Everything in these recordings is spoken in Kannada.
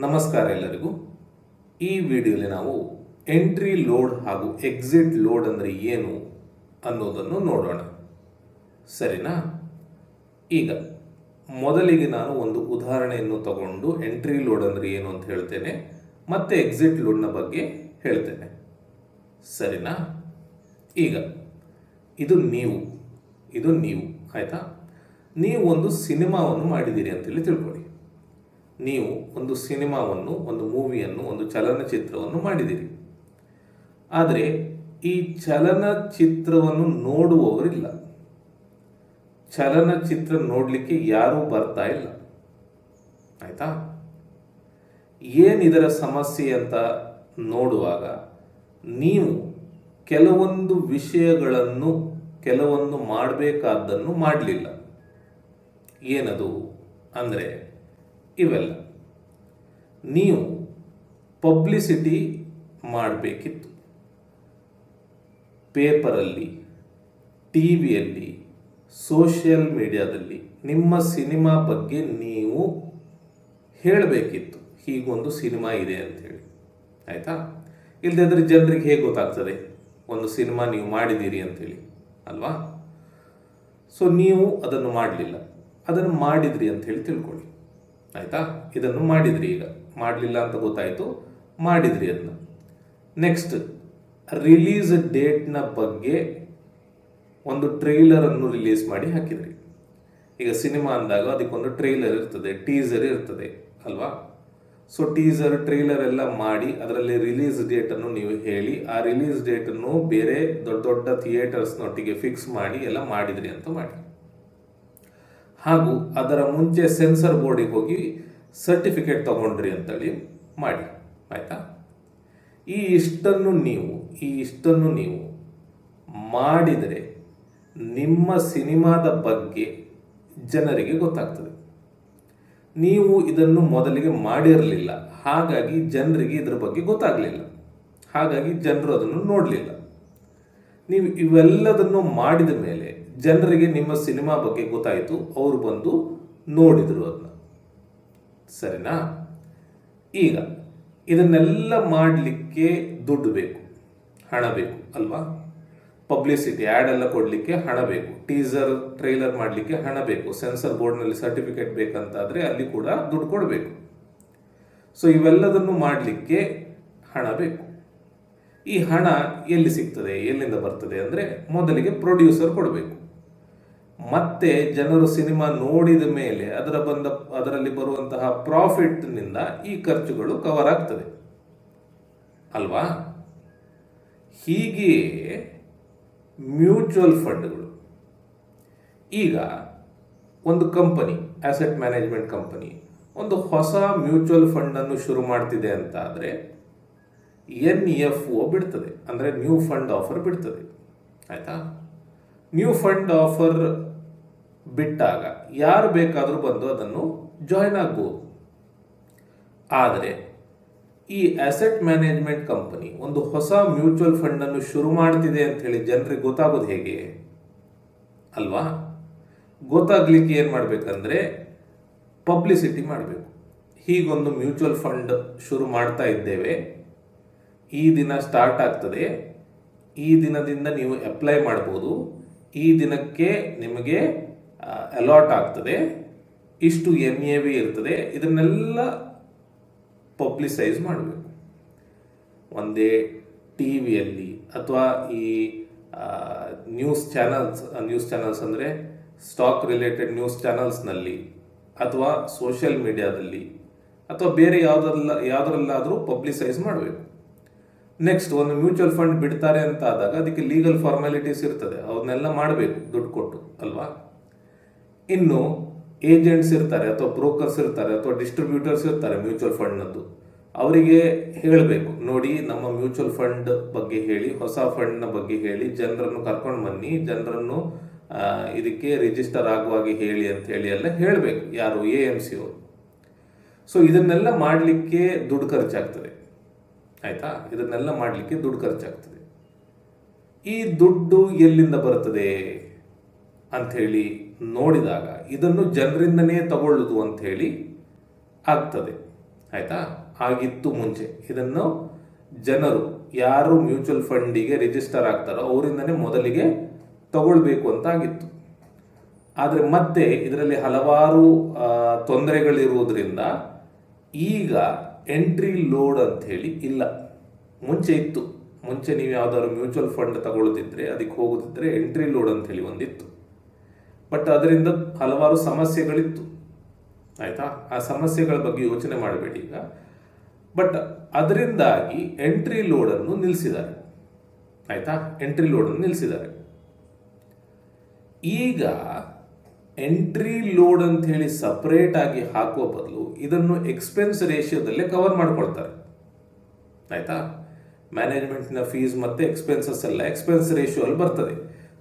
ನಮಸ್ಕಾರ ಎಲ್ಲರಿಗೂ. ಈ ವಿಡಿಯೋಲಿ ನಾವು ಎಂಟ್ರಿ ಲೋಡ್ ಹಾಗೂ ಎಕ್ಸಿಟ್ ಲೋಡ್ ಅಂದರೆ ಏನು ಅನ್ನೋದನ್ನು ನೋಡೋಣ, ಸರಿನಾ? ಈಗ ಮೊದಲಿಗೆ ನಾನು ಒಂದು ಉದಾಹರಣೆಯನ್ನು ತಗೊಂಡು ಎಂಟ್ರಿ ಲೋಡ್ ಅಂದರೆ ಏನು ಅಂತ ಹೇಳ್ತೇನೆ, ಮತ್ತೆ ಎಕ್ಸಿಟ್ ಲೋಡ್ನ ಬಗ್ಗೆ ಹೇಳ್ತೇನೆ, ಸರಿನಾ? ಈಗ ಇದು ನೀವು ಆಯಿತಾ? ನೀವು ಒಂದು ಸಿನಿಮಾವನ್ನು ಮಾಡಿದ್ದೀರಿ ಅಂತೇಳಿ ತಿಳ್ಕೊಳ್ಳಿ. ನೀವು ಒಂದು ಸಿನಿಮಾವನ್ನು, ಒಂದು ಮೂವಿಯನ್ನು, ಒಂದು ಚಲನಚಿತ್ರವನ್ನು ಮಾಡಿದ್ದೀರಿ. ಆದರೆ ಈ ಚಲನಚಿತ್ರವನ್ನು ನೋಡುವವರಿಲ್ಲ, ಚಲನಚಿತ್ರ ನೋಡಲಿಕ್ಕೆ ಯಾರೂ ಬರ್ತಾ ಇಲ್ಲ, ಆಯಿತಾ? ಏನಿದರ ಸಮಸ್ಯೆ ಅಂತ ನೋಡುವಾಗ ನೀವು ಕೆಲವೊಂದು ವಿಷಯಗಳನ್ನು, ಕೆಲವೊಂದು ಮಾಡಬೇಕಾದ್ದನ್ನು ಮಾಡಲಿಲ್ಲ. ಏನದು ಅಂದರೆ ಇವೆಲ್ಲ. ನೀವು ಪಬ್ಲಿಸಿಟಿ ಮಾಡಬೇಕಿತ್ತು, ಪೇಪರಲ್ಲಿ, ಟಿ ವಿಯಲ್ಲಿ, ಸೋಷಿಯಲ್ ಮೀಡಿಯಾದಲ್ಲಿ ನಿಮ್ಮ ಸಿನಿಮಾ ಬಗ್ಗೆ ನೀವು ಹೇಳಬೇಕಿತ್ತು, ಹೀಗೊಂದು ಸಿನಿಮಾ ಇದೆ ಅಂಥೇಳಿ, ಆಯಿತಾ? ಇಲ್ಲದಿದ್ದರೆ ಜನರಿಗೆ ಹೇಗೆ ಗೊತ್ತಾಗ್ತದೆ ಒಂದು ಸಿನಿಮಾ ನೀವು ಮಾಡಿದ್ದೀರಿ ಅಂಥೇಳಿ, ಅಲ್ವಾ? ಸೊ ನೀವು ಅದನ್ನು ಮಾಡಲಿಲ್ಲ, ಅದನ್ನು ಮಾಡಿದ್ರಿ ಅಂಥೇಳಿ ತಿಳ್ಕೊಳ್ಳಿ, ಆಯಿತಾ? ಇದನ್ನು ಮಾಡಿದ್ರಿ, ಈಗ ಮಾಡಲಿಲ್ಲ ಅಂತ ಗೊತ್ತಾಯಿತು, ಮಾಡಿದ್ರಿ ಅದನ್ನು. ನೆಕ್ಸ್ಟ್, ರಿಲೀಸ್ ಡೇಟ್ನ ಬಗ್ಗೆ ಒಂದು ಟ್ರೈಲರನ್ನು ರಿಲೀಸ್ ಮಾಡಿ ಹಾಕಿದ್ರಿ. ಈಗ ಸಿನಿಮಾ ಅಂದಾಗ ಅದಕ್ಕೊಂದು ಟ್ರೈಲರ್ ಇರ್ತದೆ, ಟೀಸರ್ ಇರ್ತದೆ, ಅಲ್ವಾ? ಸೊ ಟೀಸರ್, ಟ್ರೈಲರ್ ಎಲ್ಲ ಮಾಡಿ ಅದರಲ್ಲಿ ರಿಲೀಸ್ ಡೇಟನ್ನು ನೀವು ಹೇಳಿ, ಆ ರಿಲೀಸ್ ಡೇಟನ್ನು ಬೇರೆ ದೊಡ್ಡ ದೊಡ್ಡ ಥಿಯೇಟರ್ಸ್ನೊಟ್ಟಿಗೆ ಫಿಕ್ಸ್ ಮಾಡಿ ಎಲ್ಲ ಮಾಡಿದ್ರಿ ಅಂತ ಮಾಡಿ. ಹಾಗೂ ಅದರ ಮುಂಚೆ ಸೆನ್ಸರ್ ಬೋರ್ಡಿಗೆ ಹೋಗಿ ಸರ್ಟಿಫಿಕೇಟ್ ತಗೊಂಡ್ರಿ ಅಂತೇಳಿ ಮಾಡಿ, ಆಯಿತಾ? ಈ ಇಷ್ಟನ್ನು ನೀವು ಮಾಡಿದರೆ ನಿಮ್ಮ ಸಿನಿಮಾದ ಬಗ್ಗೆ ಜನರಿಗೆ ಗೊತ್ತಾಗ್ತದೆ. ನೀವು ಇದನ್ನು ಮೊದಲಿಗೆ ಮಾಡಿರಲಿಲ್ಲ, ಹಾಗಾಗಿ ಜನರಿಗೆ ಇದರ ಬಗ್ಗೆ ಗೊತ್ತಾಗಲಿಲ್ಲ, ಹಾಗಾಗಿ ಜನರು ಅದನ್ನು ನೋಡಲಿಲ್ಲ. ನೀವು ಇವೆಲ್ಲದನ್ನು ಮಾಡಿದ ಮೇಲೆ ಜನರಿಗೆ ನಿಮ್ಮ ಸಿನಿಮಾ ಬಗ್ಗೆ ಗೊತ್ತಾಯಿತು, ಅವರು ಬಂದು ನೋಡಿದರು ಅದನ್ನ, ಸರಿನಾ? ಈಗ ಇದನ್ನೆಲ್ಲ ಮಾಡಲಿಕ್ಕೆ ದುಡ್ಡು ಬೇಕು, ಹಣ ಬೇಕು, ಅಲ್ವಾ? ಪಬ್ಲಿಸಿಟಿ, ಆ್ಯಡ್ ಎಲ್ಲ ಕೊಡಲಿಕ್ಕೆ ಹಣ ಬೇಕು, ಟೀಸರ್, ಟ್ರೈಲರ್ ಮಾಡಲಿಕ್ಕೆ ಹಣ ಬೇಕು, ಸೆನ್ಸರ್ ಬೋರ್ಡ್ನಲ್ಲಿ ಸರ್ಟಿಫಿಕೇಟ್ ಬೇಕಂತಾದರೆ ಅಲ್ಲಿ ಕೂಡ ದುಡ್ಡು ಕೊಡಬೇಕು. ಸೊ ಇವೆಲ್ಲದನ್ನು ಮಾಡಲಿಕ್ಕೆ ಹಣ ಬೇಕು. ಈ ಹಣ ಎಲ್ಲಿ ಸಿಗ್ತದೆ, ಎಲ್ಲಿಂದ ಬರ್ತದೆ ಅಂದರೆ ಮೊದಲಿಗೆ ಪ್ರೊಡ್ಯೂಸರ್ ಕೊಡಬೇಕು. ಮತ್ತೆ ಜನರು ಸಿನಿಮಾ ನೋಡಿದ ಮೇಲೆ ಅದರಲ್ಲಿ ಬರುವಂತಹ ಪ್ರಾಫಿಟ್ನಿಂದ ಈ ಖರ್ಚುಗಳು ಕವರ್ ಆಗ್ತದೆ, ಅಲ್ವಾ? ಹೀಗೆಯೇ ಮ್ಯೂಚುವಲ್ ಫಂಡ್ಗಳು. ಈಗ ಒಂದು ಕಂಪನಿ, ಅಸೆಟ್ ಮ್ಯಾನೇಜ್ಮೆಂಟ್ ಕಂಪನಿ ಒಂದು ಹೊಸ ಮ್ಯೂಚುವಲ್ ಫಂಡನ್ನು ಶುರು ಮಾಡ್ತಿದೆ ಅಂತ ಆದರೆ NFO ಬಿಡ್ತದೆ, ಅಂದರೆ ನ್ಯೂ ಫಂಡ್ ಆಫರ್ ಬಿಡ್ತದೆ, ಆಯಿತಾ? ನ್ಯೂ ಫಂಡ್ ಆಫರ್ ಬಿಟ್ಟಾಗ ಯಾರು ಬೇಕಾದರೂ ಬಂದು ಅದನ್ನು ಜಾಯಿನ್ ಆಗ್ಬೋದು. ಆದರೆ ಈ ಅಸೆಟ್ ಮ್ಯಾನೇಜ್ಮೆಂಟ್ ಕಂಪನಿ ಒಂದು ಹೊಸ ಮ್ಯೂಚುವಲ್ ಫಂಡನ್ನು ಶುರು ಮಾಡ್ತಿದೆ ಅಂತ ಹೇಳಿ ಜನರಿಗೆ ಗೊತ್ತಾಗೋದು ಹೇಗೆ, ಅಲ್ವಾ? ಗೊತ್ತಾಗ್ಲಿಕ್ಕೆ ಏನು ಮಾಡಬೇಕಂದ್ರೆ ಪಬ್ಲಿಸಿಟಿ ಮಾಡಬೇಕು. ಹೀಗೊಂದು ಮ್ಯೂಚುವಲ್ ಫಂಡ್ ಶುರು ಮಾಡ್ತಾ ಇದ್ದೇವೆ, ಈ ದಿನ ಸ್ಟಾರ್ಟ್ ಆಗ್ತದೆ, ಈ ದಿನದಿಂದ ನೀವು ಅಪ್ಲೈ ಮಾಡ್ಬೋದು, ಈ ದಿನಕ್ಕೆ ನಿಮಗೆ ಅಲಾಟ್ ಆಗ್ತದೆ, ಇಷ್ಟು NAV ಇರ್ತದೆ, ಇದನ್ನೆಲ್ಲ ಪಬ್ಲಿಸೈಸ್ ಮಾಡಬೇಕು. ಒಂದೇ ಟಿ ವಿಯಲ್ಲಿ ಅಥವಾ ಈ ನ್ಯೂಸ್ ಚಾನಲ್ಸ್ ಅಂದರೆ ಸ್ಟಾಕ್ ರಿಲೇಟೆಡ್ ನ್ಯೂಸ್ ಚಾನಲ್ಸ್ನಲ್ಲಿ ಅಥವಾ ಸೋಷಿಯಲ್ ಮೀಡಿಯಾದಲ್ಲಿ ಅಥವಾ ಬೇರೆ ಯಾವುದರಲ್ಲಾದರೂ ಪಬ್ಲಿಸೈಸ್ ಮಾಡಬೇಕು. ನೆಕ್ಸ್ಟ್, ಒಂದು ಮ್ಯೂಚುವಲ್ ಫಂಡ್ ಬಿಡ್ತಾರೆ ಅಂತ ಆದಾಗ ಅದಕ್ಕೆ ಲೀಗಲ್ ಫಾರ್ಮಾಲಿಟೀಸ್ ಇರ್ತದೆ, ಅವನ್ನೆಲ್ಲ ಮಾಡಬೇಕು ದುಡ್ಡು ಕೊಟ್ಟು, ಅಲ್ವಾ? ಇನ್ನು ಏಜೆಂಟ್ಸ್ ಇರ್ತಾರೆ ಅಥವಾ ಬ್ರೋಕರ್ಸ್ ಇರ್ತಾರೆ ಅಥವಾ ಡಿಸ್ಟ್ರಿಬ್ಯೂಟರ್ಸ್ ಇರ್ತಾರೆ ಮ್ಯೂಚುವಲ್ ಫಂಡ್ನದ್ದು, ಅವರಿಗೆ ಹೇಳಬೇಕು, ನೋಡಿ ನಮ್ಮ ಮ್ಯೂಚುವಲ್ ಫಂಡ್ ಬಗ್ಗೆ ಹೇಳಿ, ಹೊಸ ಫಂಡ್ನ ಬಗ್ಗೆ ಹೇಳಿ, ಜನರನ್ನು ಕರ್ಕೊಂಡು ಬನ್ನಿ, ಜನರನ್ನು ಇದಕ್ಕೆ ರಿಜಿಸ್ಟರ್ ಆಗುವಾಗೆ ಹೇಳಿ ಅಂತ ಹೇಳಿ ಎಲ್ಲ ಹೇಳಬೇಕು. ಯಾರು? AMC ಅವರು. ಸೊ ಇದನ್ನೆಲ್ಲ ಮಾಡಲಿಕ್ಕೆ ದುಡ್ಡು ಖರ್ಚಾಗ್ತದೆ, ಆಯಿತಾ? ಇದನ್ನೆಲ್ಲ ಮಾಡಲಿಕ್ಕೆ ದುಡ್ಡು ಖರ್ಚಾಗ್ತದೆ. ಈ ದುಡ್ಡು ಎಲ್ಲಿಂದ ಬರ್ತದೆ ಅಂಥೇಳಿ ನೋಡಿದಾಗ ಇದನ್ನು ಜನರಿಂದನೇ ತಗೊಳ್ಳೋದು ಅಂಥೇಳಿ ಆಗ್ತದೆ, ಆಯ್ತಾ. ಆಗಿತ್ತು ಮುಂಚೆ. ಇದನ್ನು ಜನರು ಯಾರು ಮ್ಯೂಚುವಲ್ ಫಂಡಿಗೆ ರಿಜಿಸ್ಟರ್ ಆಗ್ತಾರೋ ಅವರಿಂದನೇ ಮೊದಲಿಗೆ ತಗೊಳ್ಬೇಕು ಅಂತ ಆಗಿತ್ತು. ಆದರೆ ಮತ್ತೆ ಇದರಲ್ಲಿ ಹಲವಾರು ತೊಂದರೆಗಳಿರುವುದರಿಂದ ಈಗ ಎಂಟ್ರಿ ಲೋಡ್ ಅಂತ ಹೇಳಿ ಇಲ್ಲ. ಮುಂಚೆ ಇತ್ತು. ಮುಂಚೆ ನೀವು ಯಾವ್ದಾದ್ರು ಮ್ಯೂಚುವಲ್ ಫಂಡ್ ತಗೊಳ್ತಿದ್ರೆ ಅದಕ್ಕೆ ಹೋಗುತ್ತಿದ್ರೆ ಎಂಟ್ರಿ ಲೋಡ್ ಅಂತ ಹೇಳಿ ಒಂದಿತ್ತು. ಬಟ್ ಅದರಿಂದ ಹಲವಾರು ಸಮಸ್ಯೆಗಳಿತ್ತು. ಆಯ್ತಾ. ಆ ಸಮಸ್ಯೆಗಳ ಬಗ್ಗೆ ಯೋಚನೆ ಮಾಡಬೇಡಿ ಈಗ. ಬಟ್ ಅದರಿಂದಾಗಿ ಎಂಟ್ರಿ ಲೋಡನ್ನು ನಿಲ್ಲಿಸಿದ್ದಾರೆ. ಆಯ್ತಾ. ಎಂಟ್ರಿ ಲೋಡನ್ನು ನಿಲ್ಲಿಸಿದ್ದಾರೆ. ಈಗ ಎಂಟ್ರಿ ಲೋಡ್ ಅಂತ ಹೇಳಿ ಸಪರೇಟ್ ಆಗಿ ಹಾಕುವ ಬದಲು ಇದನ್ನು ಎಕ್ಸ್ಪೆನ್ಸ್ ರೇಷಿಯೋದಲ್ಲೇ ಕವರ್ ಮಾಡ್ಕೊಳ್ತಾರೆ. ಆಯ್ತಾ. ಮ್ಯಾನೇಜ್ಮೆಂಟ್ನ ಫೀಸ್ ಮತ್ತು ಎಕ್ಸ್ಪೆನ್ಸಸ್ ಎಲ್ಲ ಎಕ್ಸ್ಪೆನ್ಸ್ ರೇಷಿಯೋ ಅಲ್ಲಿ ಬರ್ತದೆ.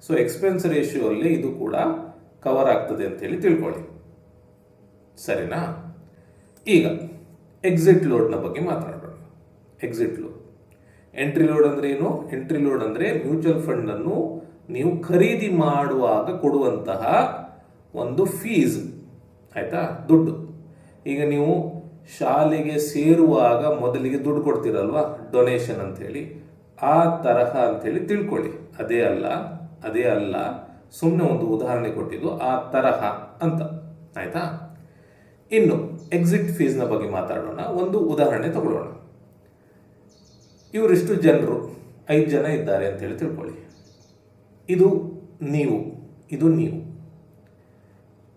ಸೊ ಎಕ್ಸ್ಪೆನ್ಸ್ ರೇಷಿಯೋ ಅಲ್ಲಿ ಇದು ಕೂಡ ಕವರ್ ಆಗ್ತದೆ ಅಂತ ಹೇಳಿ ತಿಳ್ಕೊಳ್ಳಿ. ಸರಿನಾ. ಈಗ ಎಕ್ಸಿಟ್ ಲೋಡ್ನ ಬಗ್ಗೆ ಮಾತಾಡೋಣ. Exit load. ಎಂಟ್ರಿ ಲೋಡ್ ಅಂದರೆ ಏನು? ಎಂಟ್ರಿ ಲೋಡ್ ಅಂದರೆ ಮ್ಯೂಚುವಲ್ ಫಂಡನ್ನು ನೀವು ಖರೀದಿ ಮಾಡುವಾಗ ಕೊಡುವಂತಹ ಒಂದು ಫೀಸ್. ಆಯಿತಾ. ದುಡ್ಡು. ಈಗ ನೀವು ಶಾಲೆಗೆ ಸೇರುವಾಗ ಮೊದಲಿಗೆ ದುಡ್ಡು ಕೊಡ್ತೀರಲ್ವಾ, ಡೊನೇಷನ್ ಅಂಥೇಳಿ, ಆ ತರಹ ಅಂಥೇಳಿ ತಿಳ್ಕೊಳ್ಳಿ. ಅದೇ ಅಲ್ಲ ಸುಮ್ಮನೆ ಒಂದು ಉದಾಹರಣೆ ಕೊಟ್ಟಿದ್ದು, ಆ ತರಹ ಅಂತ. ಆಯಿತಾ. ಇನ್ನು ಎಕ್ಸಿಟ್ ಫೀಸ್ನ ಬಗ್ಗೆ ಮಾತಾಡೋಣ. ಒಂದು ಉದಾಹರಣೆ ತಗೊಳ್ಳೋಣ. ಇವರಿಷ್ಟು ಜನರು 5 ಜನ ಇದ್ದಾರೆ ಅಂತೇಳಿ ತಿಳ್ಕೊಳ್ಳಿ. ಇದು ನೀವು.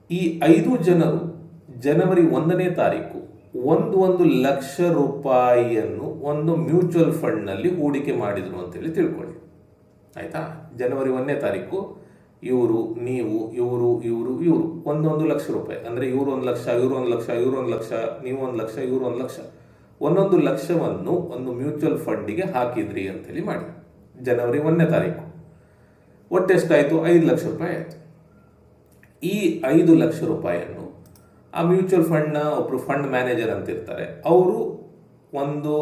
ಈ 5 ಜನರು ಜನವರಿ 1ನೇ ತಾರೀಕು 1 ಲಕ್ಷ ರೂಪಾಯಿಯನ್ನು ಒಂದು ಮ್ಯೂಚುವಲ್ ಫಂಡ್ನಲ್ಲಿ ಹೂಡಿಕೆ ಮಾಡಿದರು ಅಂತೇಳಿ ತಿಳ್ಕೊಳ್ಳಿ. ಆಯಿತಾ. ಜನವರಿ 1ನೇ ತಾರೀಕು ಇವರು, ನೀವು, ಇವರು 1 ಲಕ್ಷ ರೂಪಾಯಿ. ಅಂದರೆ ಇವರು 1 ಲಕ್ಷ, ಇವರು 1 ಲಕ್ಷ, ಇವರು 1 ಲಕ್ಷ, ನೀವು 1 ಲಕ್ಷ, ಇವರು 1 ಲಕ್ಷ, 1 ಲಕ್ಷವನ್ನು ಒಂದು ಮ್ಯೂಚುವಲ್ ಫಂಡಿಗೆ ಹಾಕಿದ್ರಿ ಅಂತೇಳಿ ಮಾಡಿ. ಜನವರಿ 1ನೇ ತಾರೀಕು ಒಟ್ಟೆಷ್ಟಾಯಿತು? 5 ಲಕ್ಷ ರೂಪಾಯಿ ಆಯಿತು. ಈ 5 ಲಕ್ಷ ರೂಪಾಯಿಯನ್ನು ಆ ಮ್ಯೂಚುವಲ್ ಫಂಡ್ನ ಒಬ್ಬರು ಫಂಡ್ ಮ್ಯಾನೇಜರ್ ಅಂತ ಇರ್ತಾರೆ, ಅವರು ಒಂದು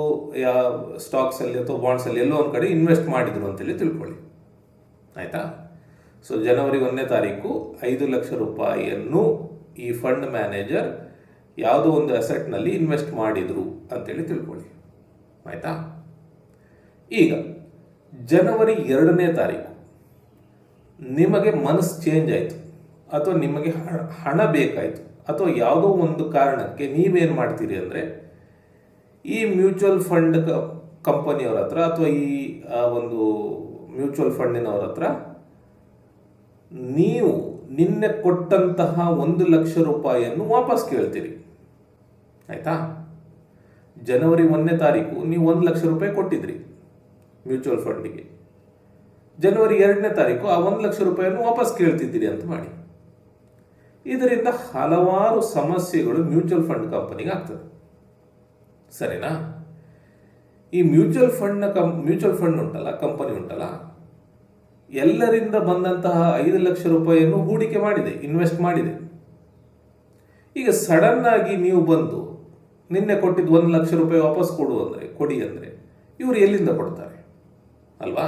ಸ್ಟಾಕ್ಸಲ್ಲಿ ಅಥವಾ ಬಾಂಡ್ಸಲ್ಲಿ ಎಲ್ಲೋ ಒಂದು ಕಡೆ ಇನ್ವೆಸ್ಟ್ ಮಾಡಿದರು ಅಂತೇಳಿ ತಿಳ್ಕೊಳ್ಳಿ. ಆಯಿತಾ. ಸೊ ಜನವರಿ 1ನೇ ತಾರೀಕು 5 ಲಕ್ಷ ರೂಪಾಯಿಯನ್ನು ಈ ಫಂಡ್ ಮ್ಯಾನೇಜರ್ ಯಾವುದೋ ಒಂದು ಅಸೆಟ್ನಲ್ಲಿ ಇನ್ವೆಸ್ಟ್ ಮಾಡಿದರು ಅಂತೇಳಿ ತಿಳ್ಕೊಳ್ಳಿ. ಆಯಿತಾ. ಈಗ ಜನವರಿ 2ನೇ ತಾರೀಕು ನಿಮಗೆ ಮನಸ್ಸು ಚೇಂಜ್ ಆಯಿತು, ಅಥವಾ ನಿಮಗೆ ಹಣ ಬೇಕಾಯಿತು, ಅಥವಾ ಯಾವುದೋ ಒಂದು ಕಾರಣಕ್ಕೆ ನೀವೇನು ಮಾಡ್ತೀರಿ ಅಂದರೆ ಈ ಮ್ಯೂಚುವಲ್ ಫಂಡ್ ಕಂಪನಿಯವರ ಹತ್ರ ಅಥವಾ ಈ ಒಂದು ಮ್ಯೂಚುವಲ್ ಫಂಡಿನವ್ರ ಹತ್ರ ನೀವು ನಿನ್ನೆ ಕೊಟ್ಟಂತಹ 1 ಲಕ್ಷ ರೂಪಾಯಿಯನ್ನು ವಾಪಸ್ ಕೇಳ್ತೀರಿ. ಆಯಿತಾ. ಜನವರಿ 1ನೇ ತಾರೀಕು ನೀವು 1 ಲಕ್ಷ ರೂಪಾಯಿ ಕೊಟ್ಟಿದ್ರಿ ಮ್ಯೂಚುವಲ್ ಫಂಡಿಗೆ. ಜನವರಿ 2ನೇ ತಾರೀಕು ಆ 1 ಲಕ್ಷ ರೂಪಾಯಿಯನ್ನು ವಾಪಸ್ ಕೇಳ್ತಿದ್ದೀರಿ ಅಂತ ಮಾಡಿ. ಇದರಿಂದ ಹಲವಾರು ಸಮಸ್ಯೆಗಳು ಮ್ಯೂಚುವಲ್ ಫಂಡ್ ಕಂಪನಿಗೆ ಆಗ್ತದೆ. ಸರಿನಾ. ಈ ಮ್ಯೂಚುವಲ್ ಫಂಡ್ ಉಂಟಲ್ಲ, ಕಂಪನಿ ಉಂಟಲ್ಲ, ಎಲ್ಲರಿಂದ ಬಂದಂತಹ 5 ಲಕ್ಷ ರೂಪಾಯಿಯನ್ನು ಹೂಡಿಕೆ ಮಾಡಿದೆ, ಇನ್ವೆಸ್ಟ್ ಮಾಡಿದೆ. ಈಗ ಸಡನ್ ಆಗಿ ನೀವು ಬಂದು ನಿನ್ನೆ ಕೊಟ್ಟಿದ್ದು 1 ಲಕ್ಷ ರೂಪಾಯಿ ವಾಪಸ್ ಕೊಡಿ ಅಂದರೆ ಇವರು ಎಲ್ಲಿಂದ ಕೊಡ್ತಾರೆ ಅಲ್ವಾ.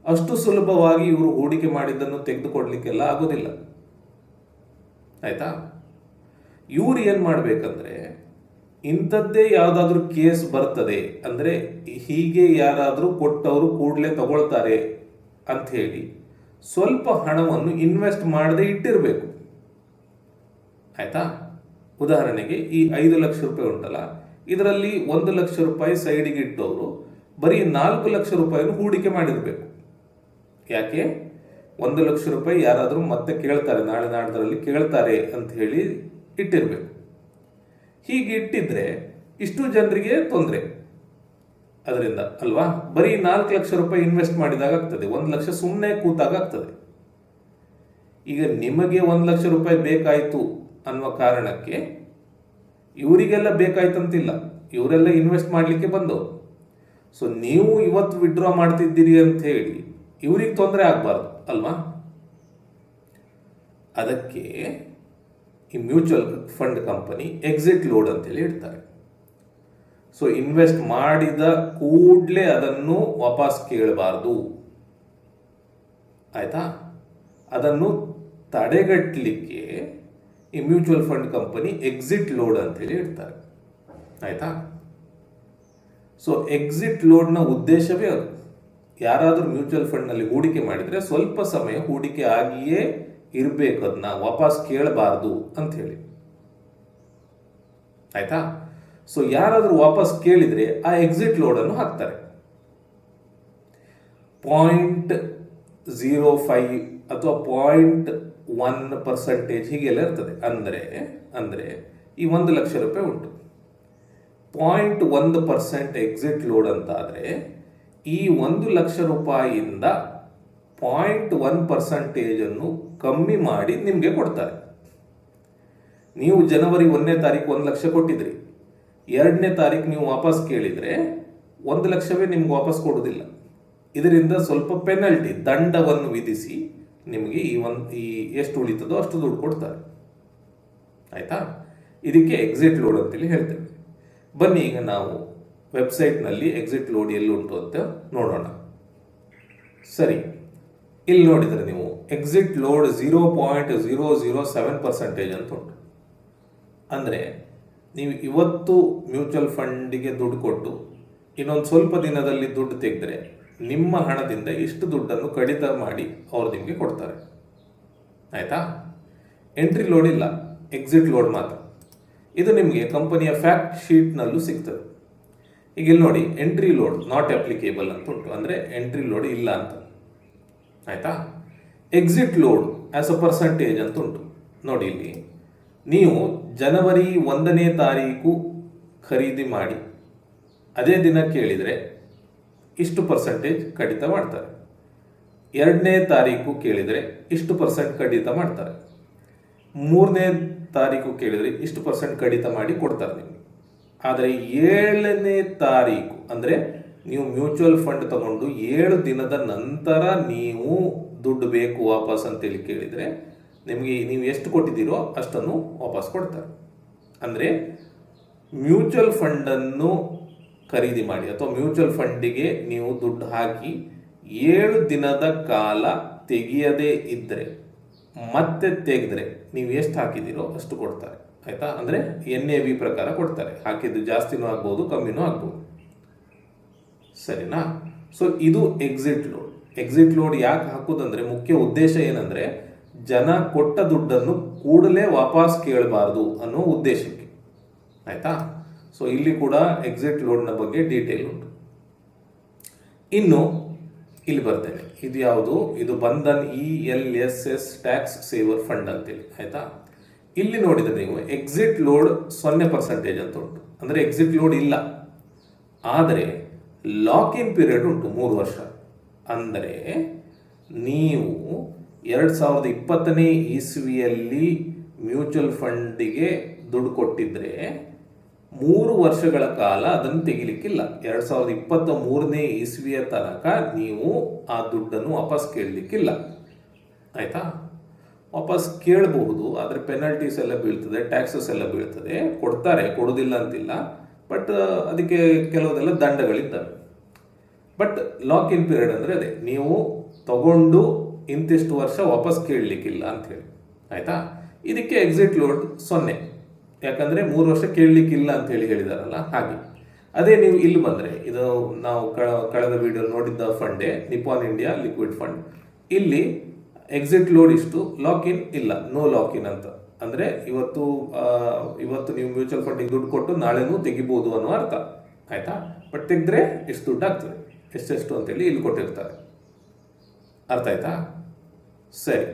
ಅಷ್ಟು ಸುಲಭವಾಗಿ ಇವರು ಹೂಡಿಕೆ ಮಾಡಿದ್ದನ್ನು ತೆಗೆದುಕೊಡ್ಲಿಕ್ಕೆಲ್ಲ ಆಗೋದಿಲ್ಲ. ಆಯಿತಾ. ಇವ್ರು ಏನು ಮಾಡಬೇಕಂದ್ರೆ, ಇಂಥದ್ದೇ ಯಾವುದಾದ್ರೂ ಕೇಸ್ ಬರ್ತದೆ ಅಂದರೆ ಹೀಗೆ ಯಾರಾದರೂ ಕೊಟ್ಟವರು ಕೂಡಲೇ ತಗೊಳ್ತಾರೆ ಅಂಥೇಳಿ ಸ್ವಲ್ಪ ಹಣವನ್ನು ಇನ್ವೆಸ್ಟ್ ಮಾಡದೆ ಇಟ್ಟಿರಬೇಕು. ಆಯಿತಾ. ಉದಾಹರಣೆಗೆ ಈ 5 ಲಕ್ಷ ರೂಪಾಯಿ ಉಂಟಲ್ಲ, ಇದರಲ್ಲಿ 1 ಲಕ್ಷ ರೂಪಾಯಿ ಸೈಡಿಗೆ ಇಟ್ಟವರು ಬರೀ 4 ಲಕ್ಷ ರೂಪಾಯಿಯನ್ನು ಹೂಡಿಕೆ ಮಾಡಿರಬೇಕು. ಯಾಕೆ? 1 ಲಕ್ಷ ರೂಪಾಯಿ ಯಾರಾದರೂ ಮತ್ತೆ ಕೇಳ್ತಾರೆ, ನಾಳೆ ನಾಡ್ದರಲ್ಲಿ ಕೇಳ್ತಾರೆ ಅಂತ ಹೇಳಿ ಇಟ್ಟಿರಬೇಕು. ಹೀಗೆ ಇಟ್ಟಿದ್ರೆ ಇಷ್ಟು ಜನರಿಗೆ ತೊಂದರೆ ಅದರಿಂದ ಅಲ್ವಾ. ಬರೀ 4 ಲಕ್ಷ ರೂಪಾಯಿ ಇನ್ವೆಸ್ಟ್ ಮಾಡಿದಾಗ ಆಗ್ತದೆ, 1 ಲಕ್ಷ ಸುಮ್ಮನೆ ಕೂತಾಗ ಆಗ್ತದೆ. ಈಗ ನಿಮಗೆ 1 ಲಕ್ಷ ರೂಪಾಯಿ ಬೇಕಾಯಿತು ಅನ್ನುವ ಕಾರಣಕ್ಕೆ ಇವರಿಗೆಲ್ಲ ಬೇಕಾಯ್ತಂತಿಲ್ಲ, ಇವರೆಲ್ಲ ಇನ್ವೆಸ್ಟ್ ಮಾಡಲಿಕ್ಕೆ ಬಂದವರು. ಸೊ ನೀವು ಇವತ್ತು ವಿಡ್ರಾ ಮಾಡ್ತಿದ್ದೀರಿ ಅಂತ ಹೇಳಿ ಇವ್ರಿಗೆ ತೊಂದರೆ ಆಗಬಾರ್ದು ಅಲ್ವಾ. ಅದಕ್ಕೆ ಈ mutual fund company exit load ಅಂತೇಳಿ ಇಡ್ತಾರೆ. ಸೊ ಇನ್ವೆಸ್ಟ್ ಮಾಡಿದ ಕೂಡಲೇ ಅದನ್ನು ವಾಪಸ್ ಕೇಳಬಾರ್ದು. ಆಯ್ತಾ. ಅದನ್ನು ತಡೆಗಟ್ಟಲಿಕ್ಕೆ ಈ mutual fund company exit load ಅಂತೇಳಿ ಇಡ್ತಾರೆ. ಆಯ್ತಾ? ಸೊ ಎಕ್ಸಿಟ್ ಲೋಡ್ನ ಉದ್ದೇಶವೇ ಅದು. ಯಾರಾದರೂ ಮ್ಯೂಚುವಲ್ ಫಂಡ್ನಲ್ಲಿ ಹೂಡಿಕೆ ಮಾಡಿದರೆ ಸ್ವಲ್ಪ ಸಮಯ ಹೂಡಿಕೆ ಆಗಿಯೇ ಇರಬೇಕು, ಅದನ್ನ ವಾಪಸ್ ಕೇಳಬಾರ್ದು ಅಂತ ಹೇಳಿ. ಆಯ್ತಾ? ಸೊ ಯಾರಾದರೂ ವಾಪಸ್ ಕೇಳಿದರೆ ಆ ಎಕ್ಸಿಟ್ ಲೋಡನ್ನು ಹಾಕ್ತಾರೆ. 0.05 ಅಥವಾ 0.1% ಹೀಗೆಲ್ಲ ಇರ್ತದೆ. ಅಂದರೆ ಈ 1 ಲಕ್ಷ ರೂಪಾಯಿ ಉಂಟು, 0.1% ಎಕ್ಸಿಟ್ ಲೋಡ್ ಅಂತ ಆದರೆ ಈ 1 ಲಕ್ಷ ರೂಪಾಯಿಯಿಂದ 0.1% ಕಮ್ಮಿ ಮಾಡಿ ನಿಮಗೆ ಕೊಡ್ತಾರೆ. ನೀವು ಜನವರಿ 1ನೇ ತಾರೀಕು 1 ಲಕ್ಷ ಕೊಟ್ಟಿದ್ರಿ, 2ನೇ ತಾರೀಕು ನೀವು ವಾಪಸ್ ಕೇಳಿದರೆ 1 ಲಕ್ಷವೇ ನಿಮ್ಗೆ ವಾಪಸ್ ಕೊಡೋದಿಲ್ಲ. ಇದರಿಂದ ಸ್ವಲ್ಪ ಪೆನಲ್ಟಿ, ದಂಡವನ್ನು ವಿಧಿಸಿ ನಿಮಗೆ ಈ ಎಷ್ಟು ಉಳಿತದೋ ಅಷ್ಟು ದುಡ್ಡು ಕೊಡ್ತಾರೆ. ಆಯ್ತಾ? ಇದಕ್ಕೆ ಎಕ್ಸಿಟ್ ಲೋಡ್ ಅಂತೇಳಿ ಹೇಳ್ತೇವೆ. ಬನ್ನಿ ಈಗ ನಾವು ವೆಬ್ಸೈಟ್ನಲ್ಲಿ ಎಕ್ಸಿಟ್ ಲೋಡ್ ಎಲ್ಲಿ ಉಂಟು ಅಂತ ನೋಡೋಣ. ಸರಿ, ಇಲ್ಲಿ ನೋಡಿದರೆ ನೀವು ಎಕ್ಸಿಟ್ ಲೋಡ್ 0.007% ಅಂತ ಉಂಟು. ಅಂದರೆ ನೀವು ಇವತ್ತು ಮ್ಯೂಚುವಲ್ ಫಂಡಿಗೆ ದುಡ್ಡು ಕೊಟ್ಟು ಇನ್ನೊಂದು ಸ್ವಲ್ಪ ದಿನದಲ್ಲಿ ದುಡ್ಡು ತೆಗೆದರೆ ನಿಮ್ಮ ಹಣದಿಂದ ಇಷ್ಟು ದುಡ್ಡನ್ನು ಕಡಿತ ಮಾಡಿ ಅವರು ನಿಮಗೆ ಕೊಡ್ತಾರೆ. ಆಯಿತಾ? ಎಂಟ್ರಿ ಲೋಡ್ ಇಲ್ಲ, ಎಕ್ಸಿಟ್ ಲೋಡ್ ಮಾತ್ರ. ಇದು ನಿಮಗೆ ಕಂಪನಿಯ ಫ್ಯಾಕ್ಟ್ ಶೀಟ್ನಲ್ಲೂ ಸಿಗ್ತದೆ. ಈಗ ಇಲ್ಲಿ ನೋಡಿ, ಎಂಟ್ರಿ ಲೋಡ್ ನಾಟ್ ಅಪ್ಲಿಕೇಬಲ್ ಅಂತ ಉಂಟು, ಅಂದರೆ ಎಂಟ್ರಿ ಲೋಡ್ ಇಲ್ಲ ಅಂತ. ಆಯಿತಾ? Exit load as a percentage ಅಂತ ಉಂಟು. ನೋಡಿ, ಇಲ್ಲಿ ನೀವು ಜನವರಿ 1ನೇ ತಾರೀಕು ಖರೀದಿ ಮಾಡಿ ಅದೇ ದಿನ ಕೇಳಿದರೆ ಇಷ್ಟು ಪರ್ಸೆಂಟೇಜ್ ಕಡಿತ ಮಾಡ್ತಾರೆ. 2ನೇ ತಾರೀಕು ಕೇಳಿದರೆ ಇಷ್ಟು ಪರ್ಸೆಂಟ್ ಕಡಿತ ಮಾಡ್ತಾರೆ. 3ನೇ ತಾರೀಕು ಕೇಳಿದರೆ ಇಷ್ಟು ಪರ್ಸೆಂಟ್ ಕಡಿತ ಮಾಡಿ ಕೊಡ್ತಾರೆ ನಿಮಗೆ. ಆದರೆ 7ನೇ ತಾರೀಕು ಅಂದರೆ ನೀವು ಮ್ಯೂಚುವಲ್ ಫಂಡ್ ತಗೊಂಡು 7 ದಿನದ ನಂತರ ನೀವು ದುಡ್ಡು ಬೇಕು ವಾಪಸ್ ಅಂತೇಳಿ ಕೇಳಿದರೆ ನಿಮಗೆ ನೀವು ಎಷ್ಟು ಕೊಟ್ಟಿದ್ದೀರೋ ಅಷ್ಟನ್ನು ವಾಪಸ್ ಕೊಡ್ತಾರೆ. ಅಂದರೆ ಮ್ಯೂಚುವಲ್ ಫಂಡನ್ನು ಖರೀದಿ ಮಾಡಿ ಅಥವಾ ಮ್ಯೂಚುವಲ್ ಫಂಡಿಗೆ ನೀವು ದುಡ್ಡು ಹಾಕಿ 7 ದಿನದ ಕಾಲ ತೆಗೆಯದೇ ಇದ್ದರೆ ಮತ್ತೆ ತೆಗೆದ್ರೆ ನೀವು ಎಷ್ಟು ಹಾಕಿದ್ದೀರೋ ಅಷ್ಟು ಕೊಡ್ತಾರೆ. ಆಯಿತಾ? ಅಂದರೆ NAV ಪ್ರಕಾರ ಕೊಡ್ತಾರೆ. ಹಾಕಿದ್ದು ಜಾಸ್ತಿನೂ ಆಗ್ಬೋದು, ಕಮ್ಮಿನೂ ಆಗ್ಬೋದು. ಸರಿನಾ? ಸೊ ಇದು ಎಕ್ಸಿಟ್ ಲೋಡ್. ಎಕ್ಸಿಟ್ ಲೋಡ್ ಯಾಕೆ ಹಾಕೋದಂದ್ರೆ ಮುಖ್ಯ ಉದ್ದೇಶ ಏನಂದರೆ ಜನ ಕೊಟ್ಟ ದುಡ್ಡನ್ನು ಕೂಡಲೇ ವಾಪಸ್ ಕೇಳಬಾರ್ದು ಅನ್ನೋ ಉದ್ದೇಶಕ್ಕೆ. ಆಯಿತಾ? ಸೊ ಇಲ್ಲಿ ಕೂಡ ಎಕ್ಸಿಟ್ ಲೋಡ್ನ ಬಗ್ಗೆ ಡೀಟೇಲ್ ಉಂಟು. ಇನ್ನು ಇಲ್ಲಿ ಬರ್ತೇನೆ, ಇದು ಯಾವುದು? ಇದು Bandhan ELSS tax saver fund ಅಂತೇಳಿ. ಆಯಿತಾ? ಇಲ್ಲಿ ನೋಡಿದರೆ ನೀವು ಎಕ್ಸಿಟ್ ಲೋಡ್ 0% ಅಂತ ಉಂಟು, ಅಂದರೆ ಎಕ್ಸಿಟ್ ಲೋಡ್ ಇಲ್ಲ. ಆದರೆ ಲಾಕ್ ಇನ್ ಪೀರಿಯಡ್ ಉಂಟು 3 ವರ್ಷ. ಅಂದರೆ ನೀವು 2020ನೇ ಇಸ್ವಿಯಲ್ಲಿ ಮ್ಯೂಚುವಲ್ ಫಂಡಿಗೆ ದುಡ್ಡು ಕೊಟ್ಟಿದ್ರೆ 3 ವರ್ಷಗಳ ಕಾಲ ಅದನ್ನು ತೆಗಿಲಿಕ್ಕಿಲ್ಲ. 2023ನೇ ಇಸ್ವಿಯ ತನಕ ನೀವು ಆ ದುಡ್ಡನ್ನು ವಾಪಸ್ ಕೇಳಲಿಕ್ಕಿಲ್ಲ. ಆಯಿತಾ? ವಾಪಸ್ ಕೇಳಬಹುದು, ಆದರೆ ಪೆನಲ್ಟೀಸ್ ಎಲ್ಲ ಬೀಳ್ತದೆ, ಟ್ಯಾಕ್ಸಸ್ ಎಲ್ಲ ಬೀಳ್ತದೆ. ಕೊಡ್ತಾರೆ, ಕೊಡೋದಿಲ್ಲ ಅಂತಿಲ್ಲ, ಬಟ್ ಅದಕ್ಕೆ ಕೆಲವುದೆಲ್ಲ ದಂಡಗಳಿದ್ದಾವೆ. ಬಟ್ ಲಾಕ್ ಇನ್ ಪೀರಿಯಡ್ ಅಂದರೆ ಅದೇ, ನೀವು ತಗೊಂಡು ಇಂತಿಷ್ಟು ವರ್ಷ ವಾಪಸ್ ಕೇಳಲಿಕ್ಕಿಲ್ಲ ಅಂಥೇಳಿ. ಆಯಿತಾ? ಇದಕ್ಕೆ ಎಕ್ಸಿಟ್ ಲೋಡ್ 0, ಯಾಕಂದರೆ 3 ವರ್ಷ ಕೇಳಲಿಕ್ಕಿಲ್ಲ ಅಂತ ಹೇಳಿದಾರಲ್ಲ, ಹಾಗೆ. ಅದೇ ನೀವು ಇಲ್ಲಿ ಬಂದರೆ, ಇದು ನಾವು ಕಳೆದ ವಿಡಿಯೋ ನೋಡಿದ್ದ ಫಂಡೇ ನಿಪಾನ್ ಇಂಡಿಯಾ ಲಿಕ್ವಿಡ್ ಫಂಡ್. ಇಲ್ಲಿ ಎಕ್ಸಿಟ್ ಲೋಡ್ ಇಷ್ಟು, ಲಾಕ್ ಇನ್ ಇಲ್ಲ, ನೋ ಲಾಕ್ ಇನ್ ಅಂತ. ಅಂದರೆ ಇವತ್ತು ನೀವು ಮ್ಯೂಚುವಲ್ ಫಂಡಿಗೆ ದುಡ್ಡು ಕೊಟ್ಟು ನಾಳೆನೂ ತೆಗಿಬೋದು ಅನ್ನೋ ಅರ್ಥ. ಆಯಿತಾ? ಬಟ್ ತೆಗೆದ್ರೆ ಎಷ್ಟು ದುಡ್ಡು ಆಗ್ತದೆ, ಎಷ್ಟೆಷ್ಟು ಅಂತೇಳಿ ಇಲ್ಲಿ ಕೊಟ್ಟಿರ್ತಾರೆ. ಅರ್ಥ ಆಯ್ತಾ? ಸರಿ.